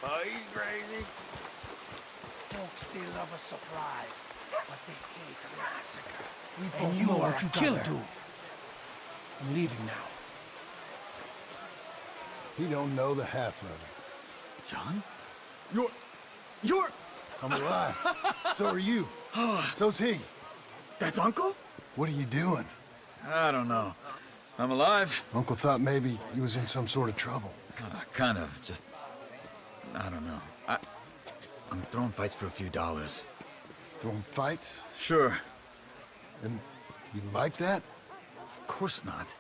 Oh, he's crazy. Folks, they love a surprise, but they hate a massacre. And you are to kill her. I'm leaving now. He don't know the half of it. John? You're... I'm alive. So are you. So's he. That's Uncle? What are you doing? I don't know. I'm alive. Uncle thought maybe you was in some sort of trouble. Kind of, just... I don't know. I'm throwing fights for a few dollars. Throwing fights? Sure. And you like that? Of course not.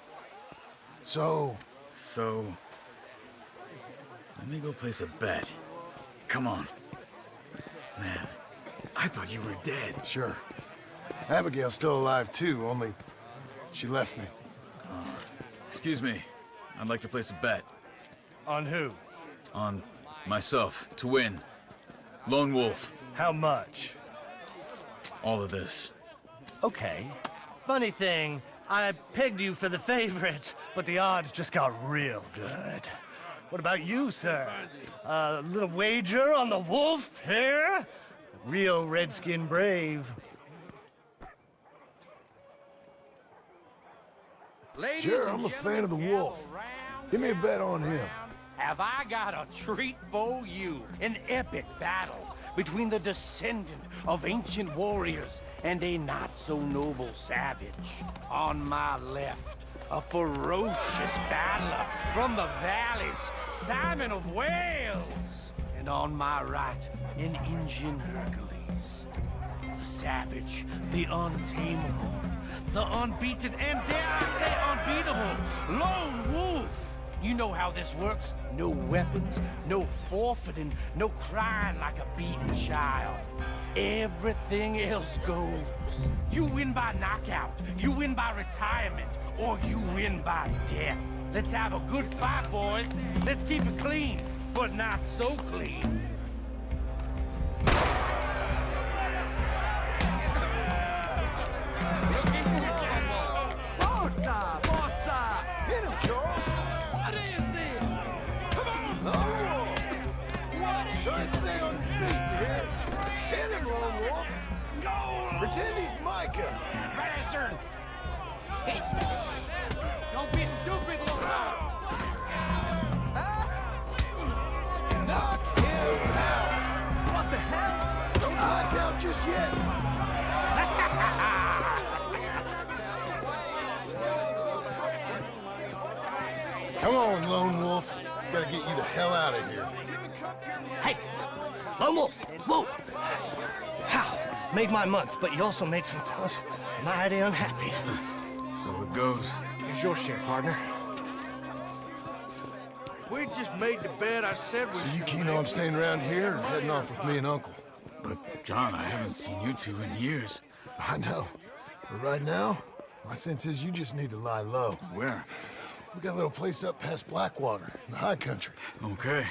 So... So... Let me go place a bet. Come on. Man, I thought you were dead. Sure. Abigail's still alive too, only she left me. Excuse me. I'd like to place a bet. On who? On myself, to win. Lone Wolf. How much? All of this. Okay. Funny thing, I pegged you for the favorite, but the odds just got real good. What about you, sir? A little wager on the wolf here? Real redskin brave. Sure, I'm a fan of the wolf. Give me a bet on him. Have I got a treat for you? An epic battle between the descendant of ancient warriors and a not-so-noble savage. On my left, a ferocious battler from the valleys, Simon of Wales. And on my right, an Indian Hercules. The savage, the untamable, the unbeaten, and dare I say unbeatable, Lone Wolf. You know how this works. No weapons, no forfeiting, no crying like a beaten child. Everything else goes. You win by knockout, you win by retirement, or you win by death. Let's have a good fight, boys. Let's keep it clean, but not so clean. Forza! Forza! Hit him, Charles! What is this? Come on! Lone Wolf! Try and stay on your feet, you hear? Hit him, Lone Wolf! Go! Pretend he's Micah! Bastard! Don't be stupid, Lone. Knock him out! What the hell? Don't black out just yet! Come on, Lone Wolf. Gotta get you the hell out of here. Hey, Lone Wolf, whoa! How? Made my month, but you also made some fellas mighty unhappy. So it goes. Here's your share, partner. If we'd just made the bet I said we So you keen on staying around here or heading off with me and Uncle? But, John, I haven't seen you two in years. I know. But right now, my sense is you just need to lie low. Where? We got a little place up past Blackwater, in the high country. Okay.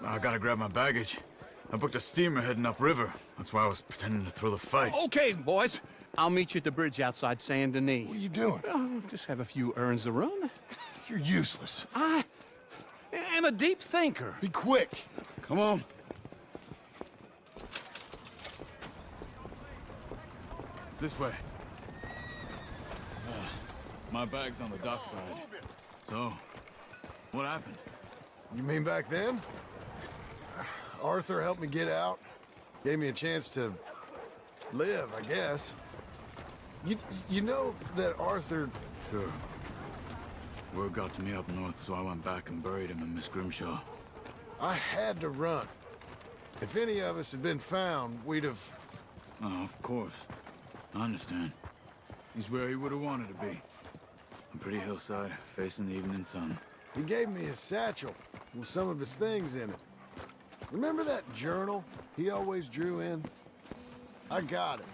I gotta grab my baggage. I booked a steamer heading upriver. That's why I was pretending to throw the fight. Okay, boys. I'll meet you at the bridge outside Saint Denis. What are you doing? Just have a few errands to run. You're useless. I am a deep thinker. Be quick. Come on. This way. My bag's on the dockside. So, what happened? You mean back then? Arthur helped me get out. Gave me a chance to live, I guess. You know that Arthur... Sure. Word got to me up north, so I went back and buried him in Miss Grimshaw. I had to run. If any of us had been found, we'd have... Oh, of course. I understand. He's where he would have wanted to be. A pretty hillside, facing the evening sun. He gave me his satchel with some of his things in it. Remember that journal he always drew in? I got it.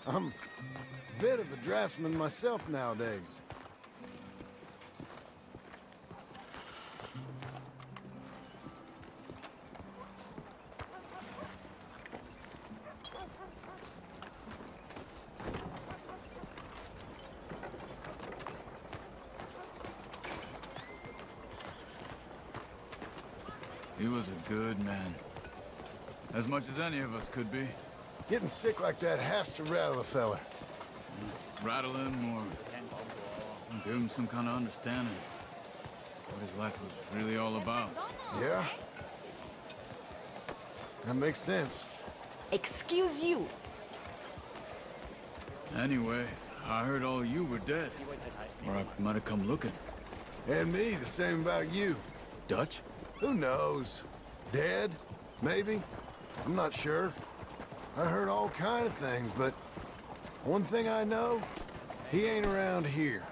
I'm a bit of a draftsman myself nowadays. He was a good man. As much as any of us could be. Getting sick like that has to rattle a fella. Rattle him or give him some kind of understanding. What his life was really all about. Yeah? That makes sense. Excuse you. Anyway, I heard all you were dead. Or I might have come looking. And me, the same about you. Dutch? Who knows? Dead? Maybe? I'm not sure. I heard all kind of things, but one thing I know, he ain't around here.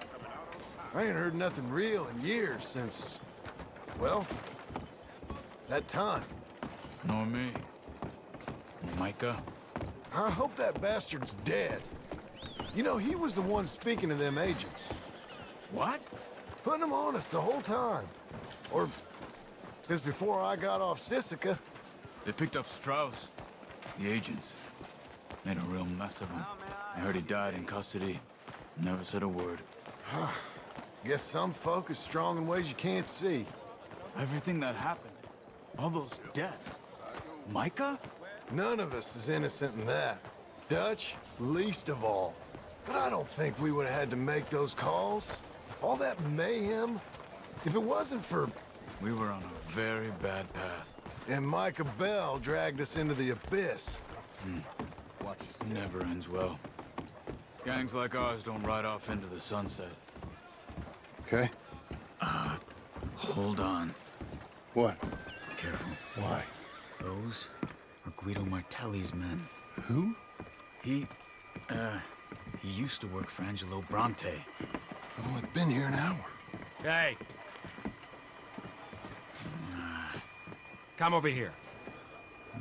I ain't heard nothing real in years since, well, that time. Nor me. Micah? I hope that bastard's dead. You know, he was the one speaking to them agents. What? Putting them on us the whole time. Or since before I got off Sisika. They picked up Strauss. The agents. Made a real mess of him. I heard he died in custody. Never said a word. Guess some folk is strong in ways you can't see. Everything that happened. All those deaths. Micah? None of us is innocent in that. Dutch, least of all. But I don't think we would have had to make those calls. All that mayhem. If it wasn't for... We were on a very bad path. And Micah Bell dragged us into the abyss. Never ends well. Gangs like ours don't ride off into the sunset. Okay. Hold on. What? Careful. Why? Those are Guido Martelli's men. Who? He used to work for Angelo Bronte. I've only been here an hour. Hey. Come over here.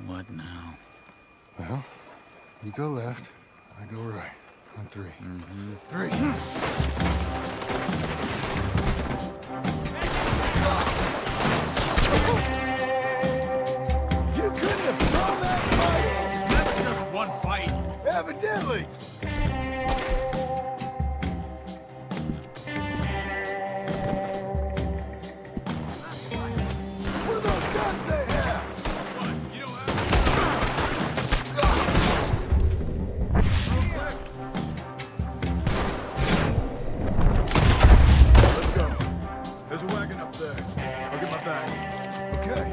What now? Well, you go left, I go right. On three. Three. You couldn't have thrown that fight! It's never just one fight! Evidently! What are those guns they have? What? You don't have... Let's go. There's a wagon up there. I'll get my bag. Okay.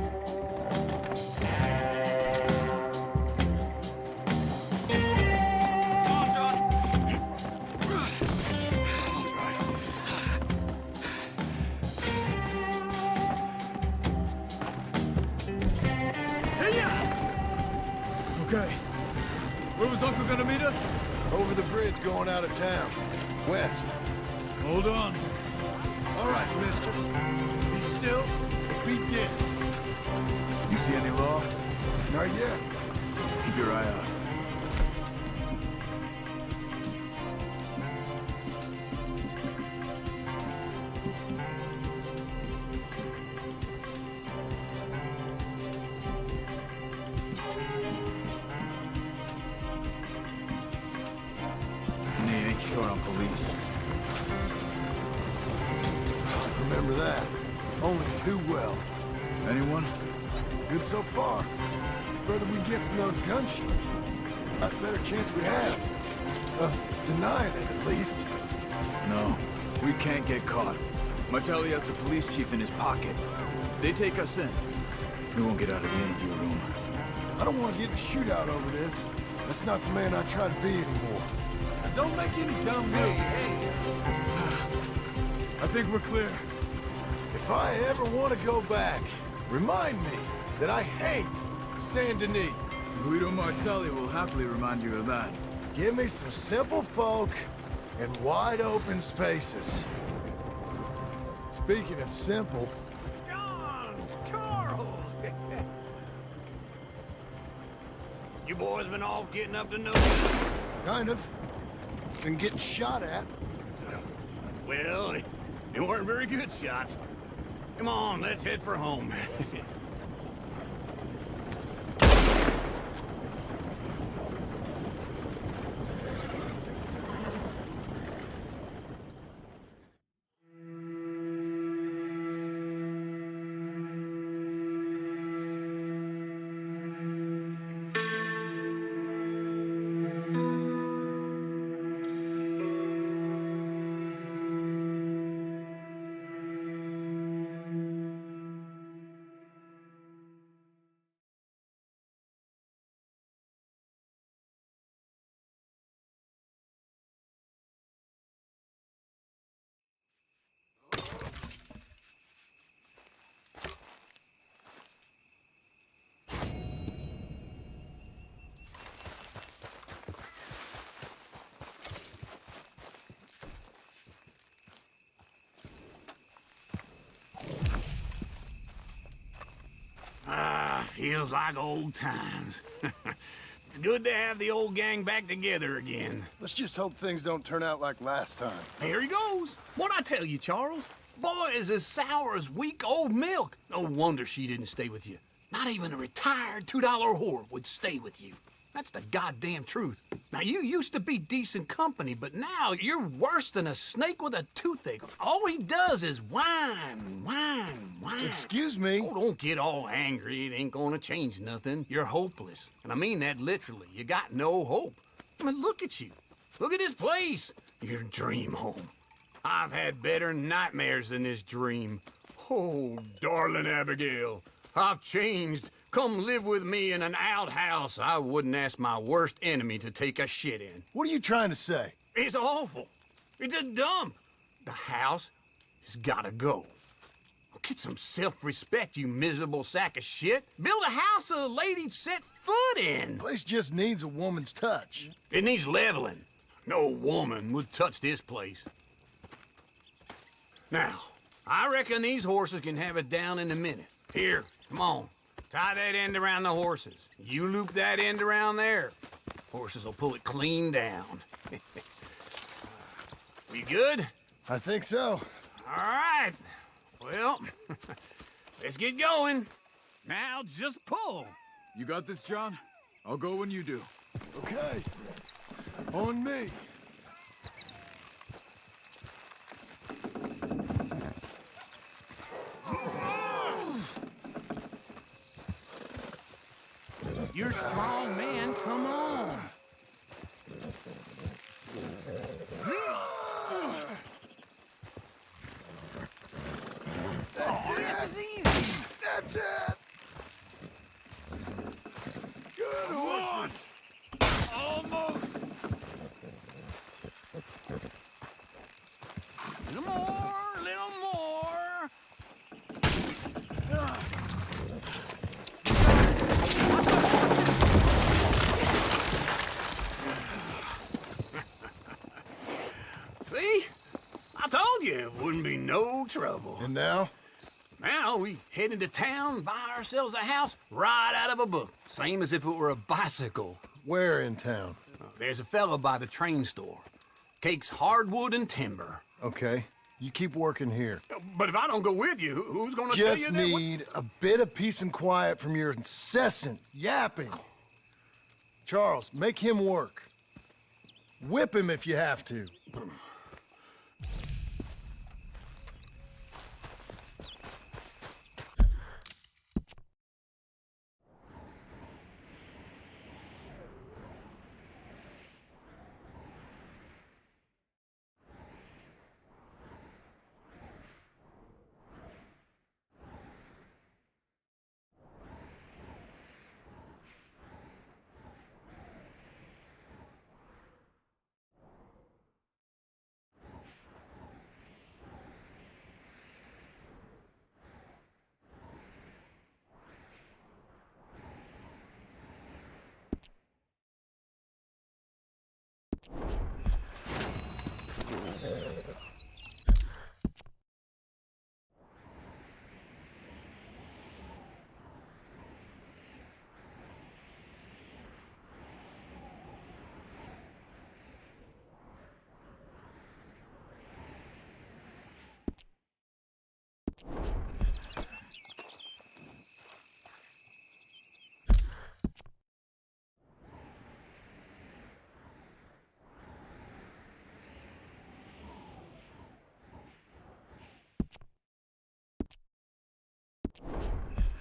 Okay. Where was Uncle gonna meet us? Over the bridge going out of town. West. Hold on. All right, mister. Be still, be dead. You see any law? Not yet. Keep your eye out. And they ain't short on police. Remember that. Only too well. Anyone? Good so far. Further we get from those gunshots, the better chance we have of denying it, at least. No, we can't get caught. Martelli has the police chief in his pocket. If they take us in, we won't get out of the interview room. I don't want to get in a shootout over this. That's not the man I try to be anymore. Don't make any dumb moves. Hey. I think we're clear. If I ever want to go back, remind me that I hate Saint Denis. Guido Martelli will happily remind you of that. Give me some simple folk and wide open spaces. Speaking of simple, John! Charles! You boys been off getting up to no good? kind of. Been getting shot at. Well, they weren't very good shots. Come on, let's head for home. Feels like old times. It's good to have the old gang back together again. Let's just hope things don't turn out like last time. Here he goes. What'd I tell you, Charles? Boy is as sour as weak old milk. No wonder she didn't stay with you. Not even a retired $2 whore would stay with you. That's the goddamn truth. Now, you used to be decent company, but now you're worse than a snake with a toothache. All he does is whine, whine, whine. Excuse me? Oh, don't get all angry. It ain't gonna change nothing. You're hopeless. And I mean that literally. You got no hope. I mean, look at you. Look at this place. Your dream home. I've had better nightmares than this dream. Oh, darling Abigail, I've changed. Come live with me in an outhouse I wouldn't ask my worst enemy to take a shit in. What are you trying to say? It's awful. It's a dump. The house has gotta go. Get some self-respect, you miserable sack of shit. Build a house a lady'd set foot in. Place just needs a woman's touch. It needs leveling. No woman would touch this place. Now, I reckon these horses can have it down in a minute. Here, come on. Tie that end around the horses. You loop that end around there. Horses will pull it clean down. We good? I think so. All right. Well, let's get going. Now just pull. You got this, John? I'll go when you do. Okay. On me. You're a strong man, come on. This is easy. That's it. Good horses. Almost. Little more, little more. See? I told you it wouldn't be no trouble. And now? Now we head into town, buy ourselves a house right out of a book. Same as if it were a bicycle. Where in town? There's a fella by the train store. Cakes hardwood and timber. Okay. You keep working here. But if I don't go with you, who's gonna tell Just you that? need a bit of peace and quiet from your incessant yapping. Charles, make him work. Whip him if you have to.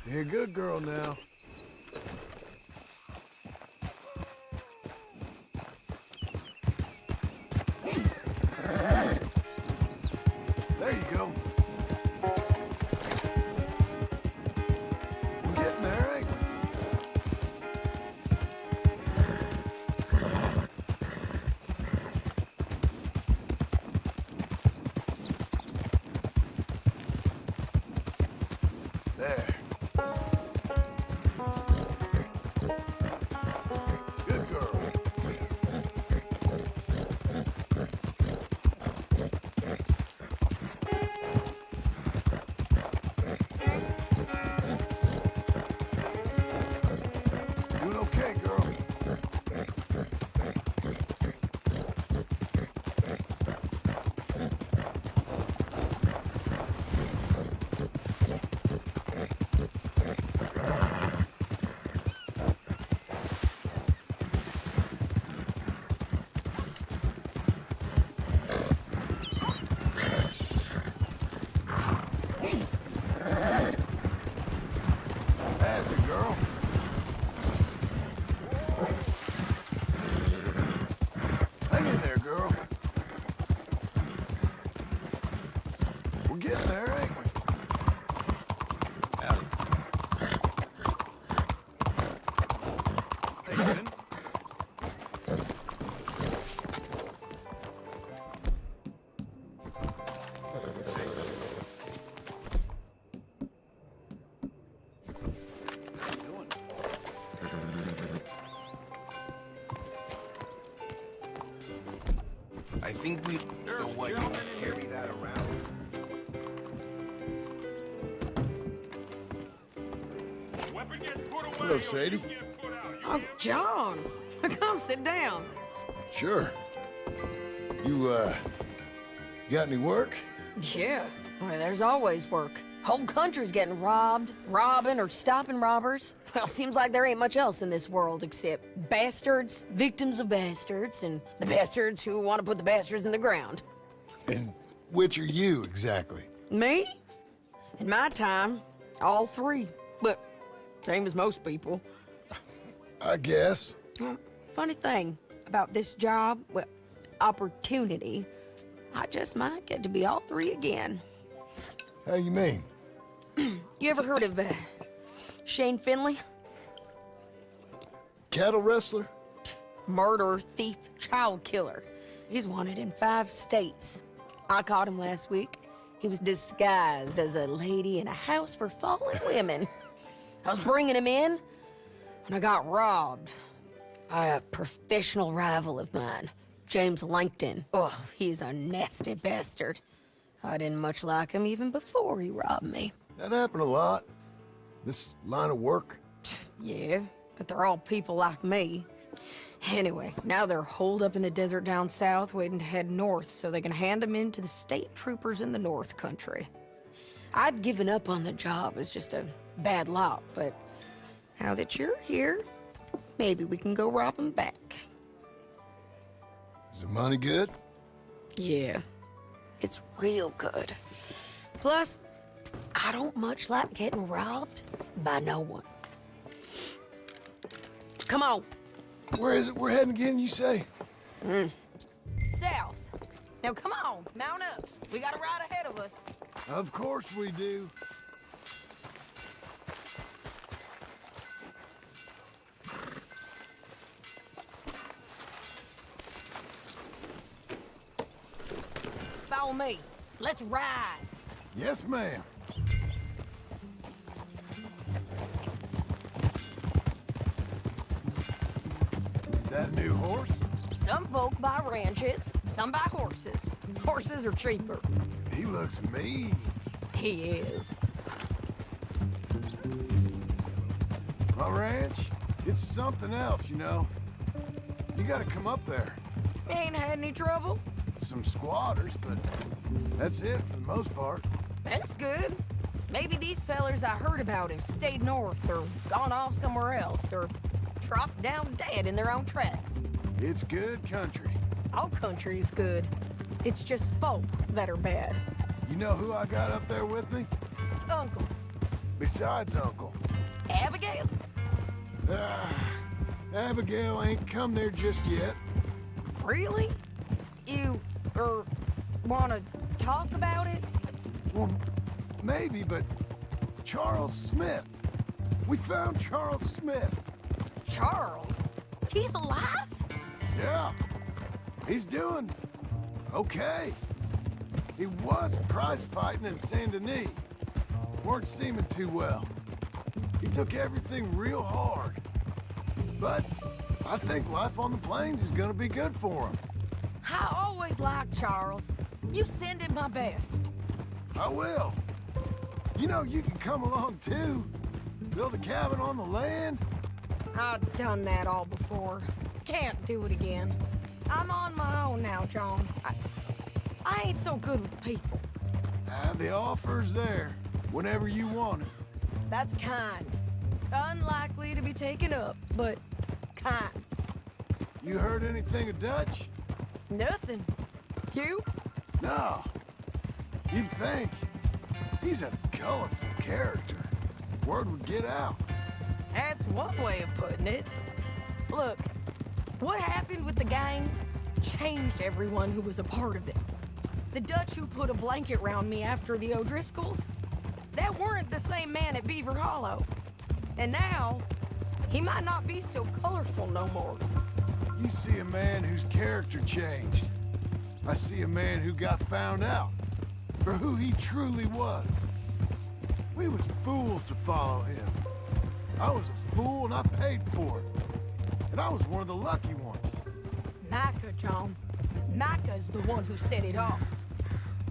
You're a good girl now. There you go. We're getting there, ain't we? There. think we... So what, you carry that around? Hello, Sadie. Oh, John. Come sit down. Sure. You got any work? Yeah. Well, there's always work. Whole country's getting robbed, robbing, or stopping robbers. Well, seems like there ain't much else in this world except bastards, victims of bastards, and the bastards who want to put the bastards in the ground. And which are you, exactly? Me? In my time, all three. But same as most people. I guess. Well, funny thing about this job, well, opportunity, I just might get to be all three again. How you mean? You ever heard of Shane Finley? Cattle wrestler? Murderer, thief, child killer. He's wanted in 5 states. I caught him last week. He was disguised as a lady in a house for fallen women. I was bringing him in, and I got robbed by a professional rival of mine, James Langton. Oh, he's a nasty bastard. I didn't much like him even before he robbed me. That happened a lot. This line of work. Yeah, but they're all people like me. Anyway, now they're holed up in the desert down south, waiting to head north so they can hand them in to the state troopers in the north country. I'd given up on the job as just a bad lot, but now that you're here, maybe we can go rob them back. Is the money good? Yeah, it's real good. Plus, I don't much like getting robbed by no one. Come on. Where is it we're heading again, you say? South. Now come on, mount up. We got a ride ahead of us. Of course we do. Follow me. Let's ride. Yes, ma'am. That new horse? Some folk buy ranches, some buy horses. Horses are cheaper. He looks mean. He is. My ranch, it's something else, you know. You gotta come up there. Ain't had any trouble? Some squatters, but that's it for the most part. That's good. Maybe these fellers I heard about have stayed north or gone off somewhere else or dropped down dead in their own tracks. It's good country. All country is good. It's just folk that are bad. You know who I got up there with me? Uncle. Besides Uncle. Abigail? Abigail ain't come there just yet. Really? You, wanna talk about it? Well, maybe, but Charles Smith. We found Charles Smith. Charles? He's alive? Yeah. He's doing okay. He was prize fighting in Saint Denis. Weren't seeming too well. He took everything real hard. But I think life on the plains is gonna be good for him. I always liked Charles. You send him my best. I will. You know, you can come along too. Build a cabin on the land. I've done that all before. Can't do it again. I'm on my own now, John. I ain't so good with people. The offer's there whenever you want it. That's kind. Unlikely to be taken up, but kind. You heard anything of Dutch? Nothing. You? No. You'd think. He's a colorful character. Word would get out. That's one way of putting it. Look, what happened with the gang changed everyone who was a part of it. The Dutch who put a blanket round me after the O'Driscolls, that weren't the same man at Beaver Hollow. And now, he might not be so colorful no more. You see a man whose character changed. I see a man who got found out for who he truly was. We was fools to follow him. I was a fool and I paid for it. And I was one of the lucky ones. Micah, John. Micah's the one who set it off.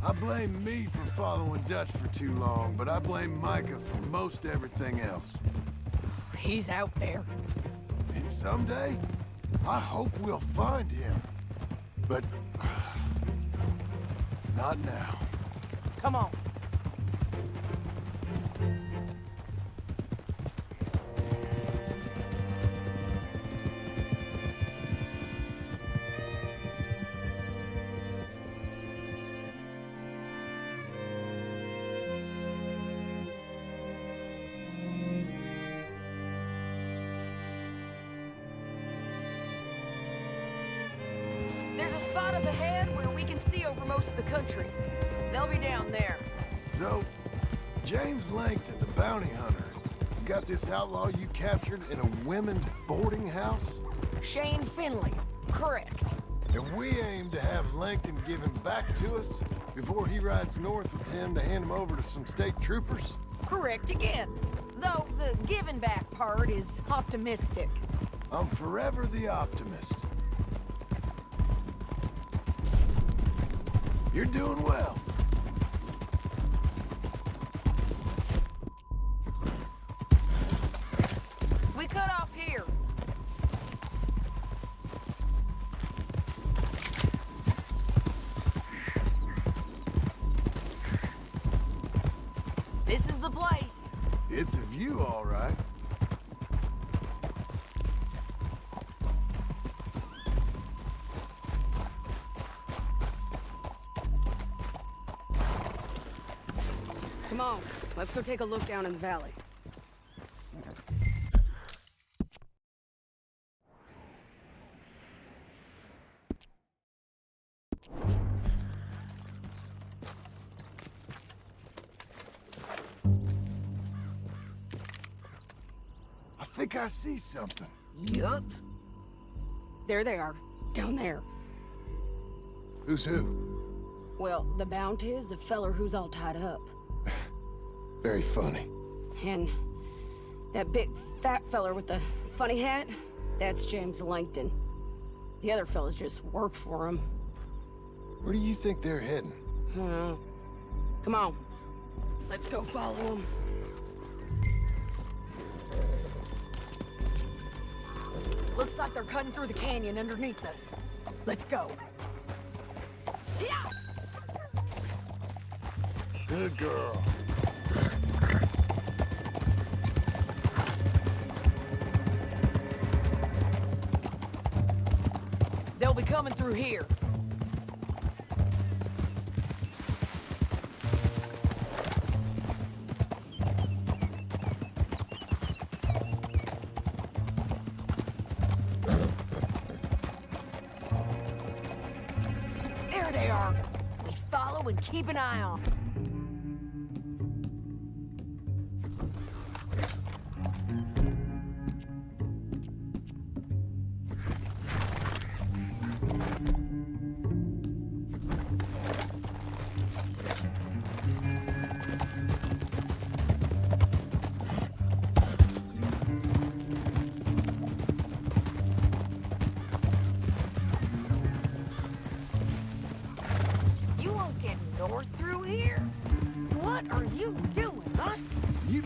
I blame me for following Dutch for too long, but I blame Micah for most everything else. He's out there. And someday, I hope we'll find him. But... not now. Come on. There's a spot up ahead where we can see over most of the country. They'll be down there. So, James Langton, the bounty hunter, has got this outlaw you captured in a women's boarding house? Shane Finley. Correct. And we aim to have Langton give him back to us before he rides north with him to hand him over to some state troopers? Correct again. Though the giving back part is optimistic. I'm forever the optimist. You're doing well. We cut off here. This is the place. It's a view, all right. Come on, let's go take a look down in the valley. I think I see something. Yup. There they are, down there. Who's who? Well, the Bounty is the feller who's all tied up. Very funny. And that big fat feller with the funny hat, that's James Langton. The other fellas just work for him. Where do you think they're heading? Come on, let's go follow them. Looks like they're cutting through the canyon underneath us. Let's go. Yeah! Good girl. They'll be coming through here. There they are. We follow and keep an eye on. You won't get north through here? What are you doing, huh? You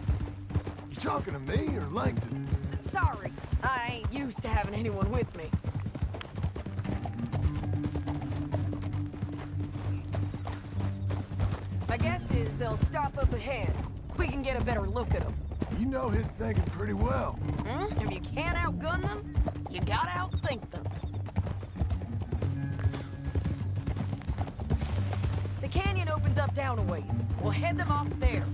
talking to me or Langton? Sorry, I ain't used to having anyone with me. My guess is they'll stop up ahead. We can get a better look at them. You know his thinking pretty well. If you can't outgun them, you gotta outthink them. The canyon opens up down a ways. We'll head them off there.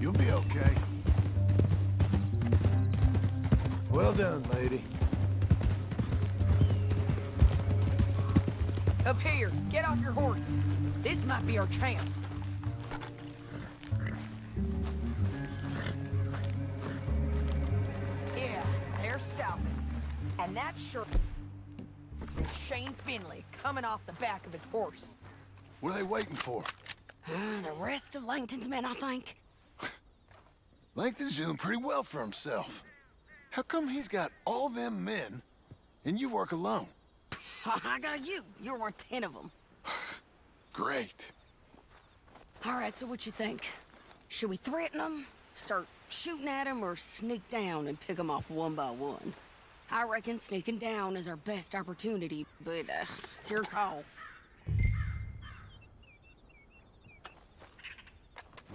You'll be okay. Well done, lady. Up here, get off your horse. This might be our chance. Yeah, they're stopping. And that's sure is Shane Finley coming off the back of his horse. What are they waiting for? The rest of Langton's men, I think. Langton's doing pretty well for himself. How come he's got all them men, and you work alone? I got you. You're worth 10 of them. Great. All right, so what you think? Should we threaten them, start shooting at them, or sneak down and pick them off one by one? I reckon sneaking down is our best opportunity, but it's your call.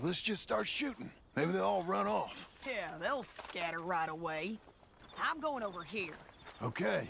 Let's just start shooting. Maybe they'll all run off. Yeah, they'll scatter right away. I'm going over here. Okay.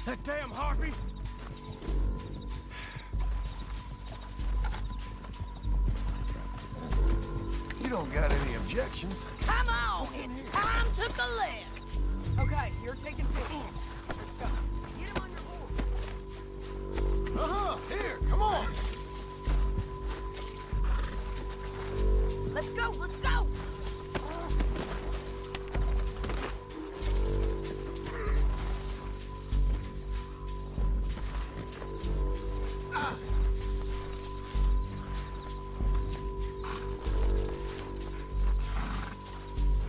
That damn harpy! You don't got any objections. Come on, it's time to collect. Okay, you're taking 50. Let's go. Get him on your board. Uh-huh, here, come on! Let's go, let's go.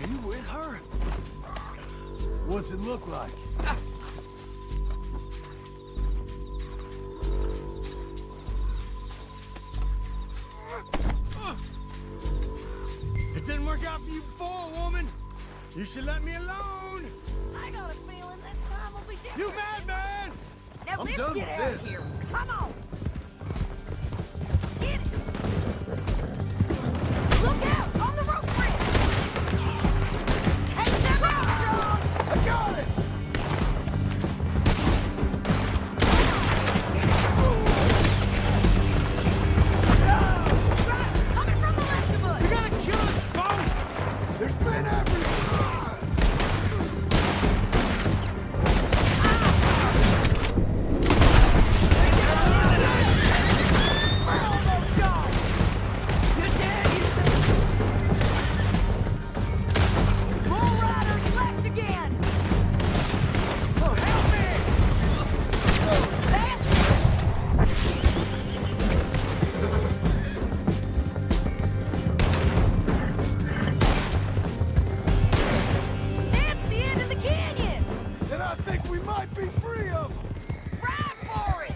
Are you with her? What's it look like? It didn't work out for you before, woman. You should let me alone. I got a feeling this time will be different. You mad, man? Now I'm let's done get with out this. of here. Come on. Get it. Look out on the rope bridge. Take them out, John. I got it! Riders coming from the left of us. You gotta kill us both! There's men everywhere! We're almost gone. You're dead, you son. More riders left again. Oh, help me! That's the end of the canyon. And I think we might be free of them! Ride for it.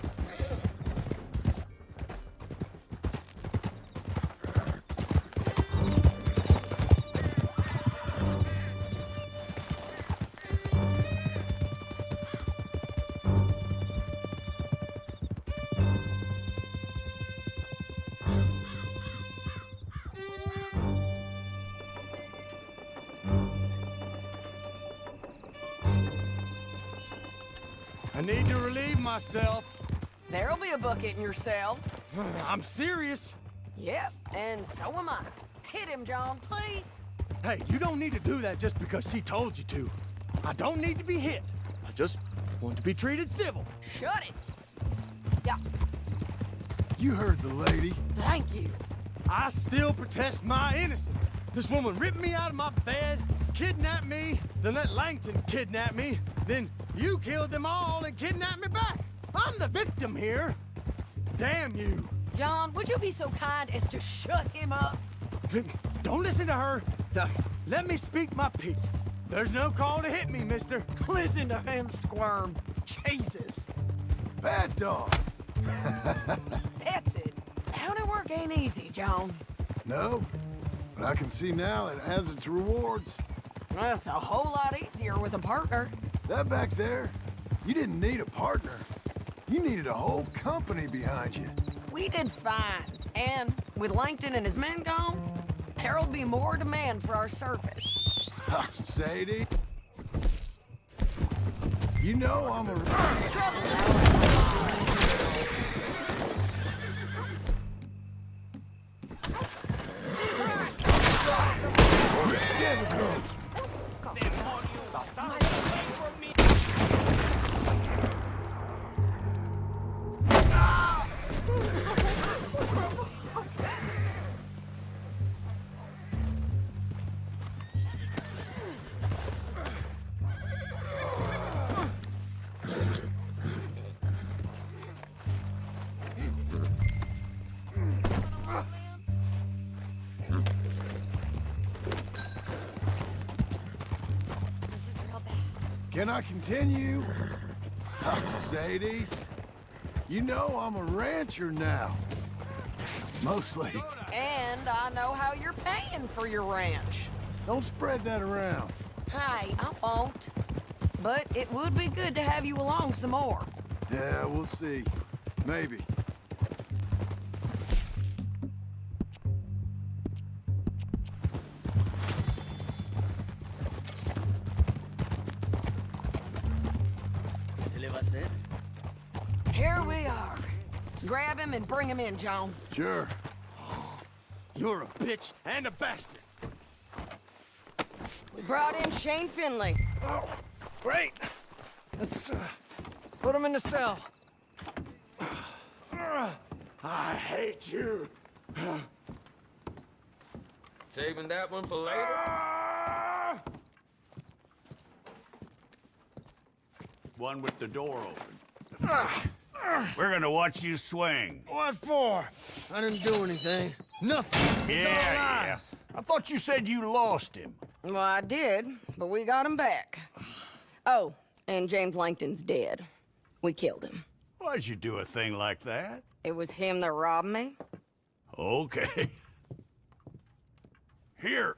I need to relieve myself. There'll be a bucket in your cell. I'm serious. Yep, and so am I. Hit him, John, please. Hey, you don't need to do that just because she told you to. I don't need to be hit. I just want to be treated civil. Shut it. Yeah, You heard the lady. thank you. I still protest my innocence. This woman ripped me out of my bed, kidnapped me, then let Langton kidnap me, then you killed them all and kidnapped me back. I'm the victim here. Damn you. John, would you be so kind as to shut him up? Don't listen to her. Now, let me speak my piece. There's no call to hit me, mister. Listen to him squirm. Jesus. Bad dog. That's it. County work ain't easy, John. No, but I can see now it has its rewards. That's a whole lot easier with a partner. That back there, you didn't need a partner. You needed a whole company behind you. We did fine. And with Langton and his men gone, there'll be more demand for our service. Sadie, you know I'm a... Trouble now. Give it to him. This is real bad. Can I continue? Sadie, you know I'm a rancher now. Mostly. And I know how you're paying for your ranch. Don't spread that around. Hey, I won't. But it would be good to have you along some more. Yeah, we'll see. Maybe. That's it. Here we are. Grab him and bring him in, John. Sure. You're a bitch and a bastard. We brought in Shane Finley. Great. Let's put him in the cell. I hate you. Saving that one for later? One with the door open. We're gonna watch you swing. What for? I didn't do anything. Nothing. It's all lies. I thought you said you lost him. Well, I did, but we got him back. Oh, and James Langton's dead. We killed him. Why'd you do a thing like that? It was him that robbed me. Okay. Here.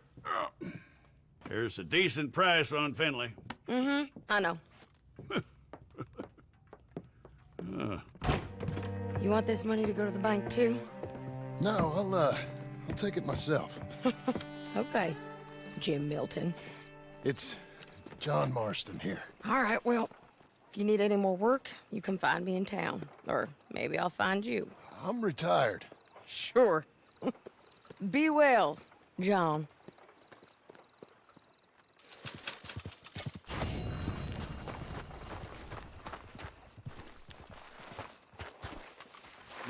Here's a decent price on Finley. I know. You want this money to go to the bank, too? No, I'll take it myself. Okay, Jim Milton. It's John Marston here. All right, well, if you need any more work, you can find me in town. Or maybe I'll find you. I'm retired. Sure. Be well, John.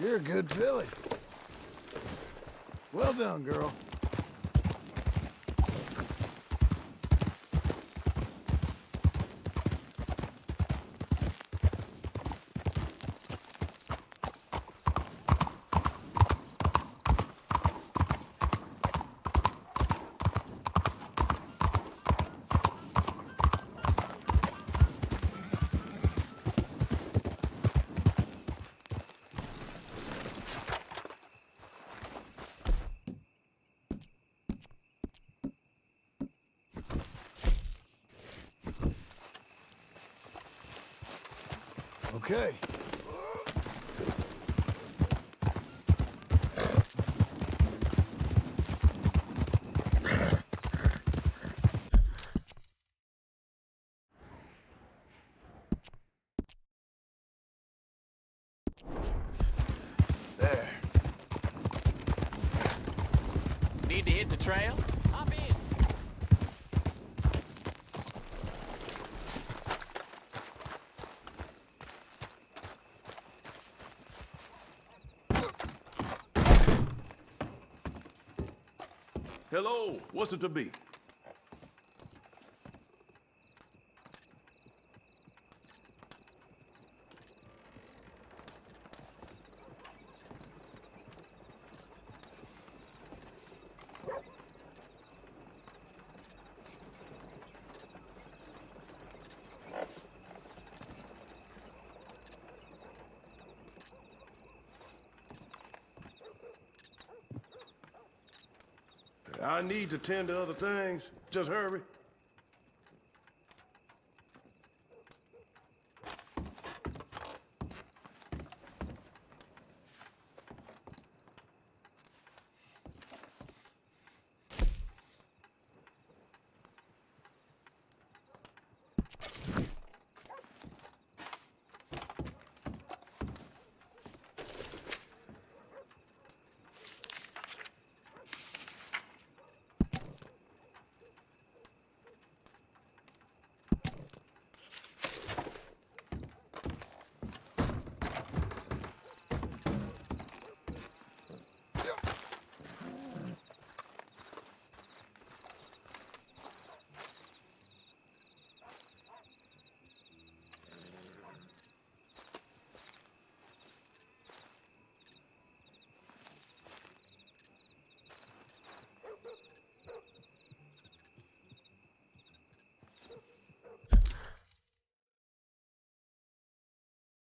You're a good filly. Well done, girl. Okay. There. Need to hit the trail? Hop in. Hello, what's it to be? I need to tend to other things. Just hurry.